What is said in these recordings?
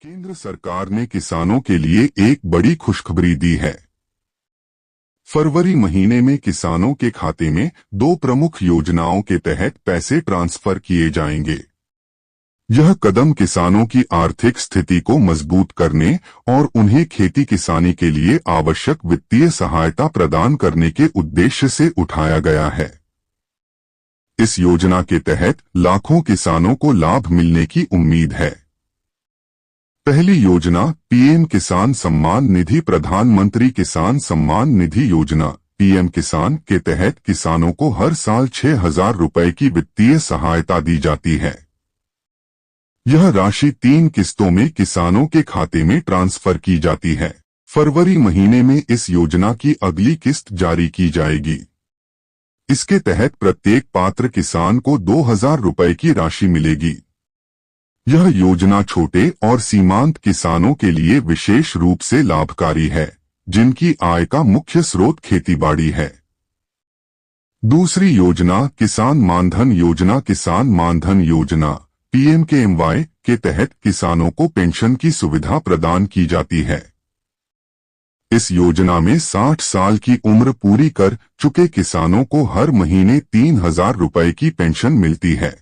केंद्र सरकार ने किसानों के लिए एक बड़ी खुशखबरी दी है। फरवरी महीने में किसानों के खाते में 2 प्रमुख योजनाओं के तहत पैसे ट्रांसफर किए जाएंगे। यह कदम किसानों की आर्थिक स्थिति को मजबूत करने और उन्हें खेती किसानी के लिए आवश्यक वित्तीय सहायता प्रदान करने के उद्देश्य से उठाया गया है। इस योजना के तहत लाखों किसानों को लाभ मिलने की उम्मीद है। पहली योजना पीएम किसान सम्मान निधि प्रधानमंत्री किसान सम्मान निधि योजना पीएम किसान के तहत किसानों को हर साल 6,000 रुपए की वित्तीय सहायता दी जाती है। यह राशि 3 किस्तों में किसानों के खाते में ट्रांसफर की जाती है। फरवरी महीने में इस योजना की अगली किस्त जारी की जाएगी। इसके तहत प्रत्येक पात्र किसान को 2,000 रुपए की राशि मिलेगी। यह योजना छोटे और सीमांत किसानों के लिए विशेष रूप से लाभकारी है, जिनकी आय का मुख्य स्रोत खेतीबाड़ी है। दूसरी योजना किसान मानधन योजना किसान मानधन योजना पीएमकेएमवाई के तहत किसानों को पेंशन की सुविधा प्रदान की जाती है। इस योजना में 60 साल की उम्र पूरी कर चुके किसानों को हर महीने 3,000 रुपए की पेंशन मिलती है।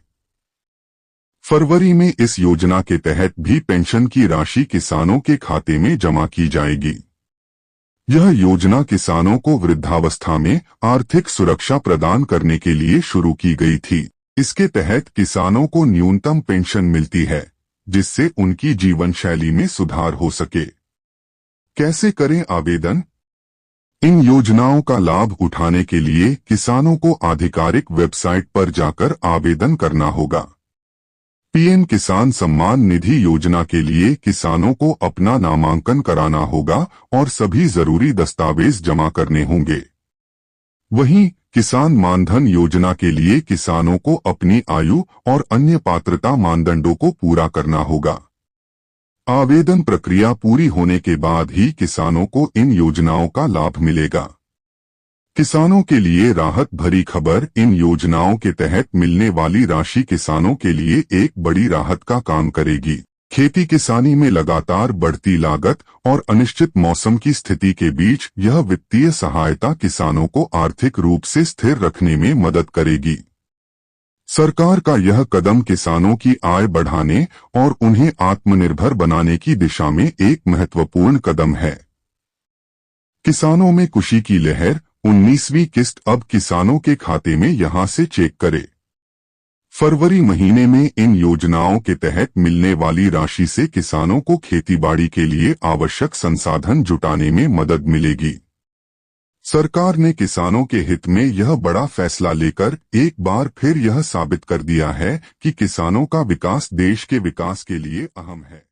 फरवरी में इस योजना के तहत भी पेंशन की राशि किसानों के खाते में जमा की जाएगी। यह योजना किसानों को वृद्धावस्था में आर्थिक सुरक्षा प्रदान करने के लिए शुरू की गई थी। इसके तहत किसानों को न्यूनतम पेंशन मिलती है, जिससे उनकी जीवन शैली में सुधार हो सके। कैसे करें आवेदन? इन योजनाओं का लाभ उठाने के लिए किसानों को आधिकारिक वेबसाइट पर जाकर आवेदन करना होगा। पीएम किसान सम्मान निधि योजना के लिए किसानों को अपना नामांकन कराना होगा और सभी जरूरी दस्तावेज जमा करने होंगे। वहीं किसान मानधन योजना के लिए किसानों को अपनी आयु और अन्य पात्रता मानदंडों को पूरा करना होगा। आवेदन प्रक्रिया पूरी होने के बाद ही किसानों को इन योजनाओं का लाभ मिलेगा। किसानों के लिए राहत भरी खबर, इन योजनाओं के तहत मिलने वाली राशि किसानों के लिए एक बड़ी राहत का काम करेगी। खेती किसानी में लगातार बढ़ती लागत और अनिश्चित मौसम की स्थिति के बीच यह वित्तीय सहायता किसानों को आर्थिक रूप से स्थिर रखने में मदद करेगी। सरकार का यह कदम किसानों की आय बढ़ाने और उन्हें आत्मनिर्भर बनाने की दिशा में एक महत्वपूर्ण कदम है। किसानों में खुशी की लहर, 19वीं किस्त अब किसानों के खाते में यहां से चेक करें। फरवरी महीने में इन योजनाओं के तहत मिलने वाली राशि से किसानों को खेतीबाड़ी के लिए आवश्यक संसाधन जुटाने में मदद मिलेगी। सरकार ने किसानों के हित में यह बड़ा फैसला लेकर एक बार फिर यह साबित कर दिया है कि किसानों का विकास देश के विकास के लिए अहम है।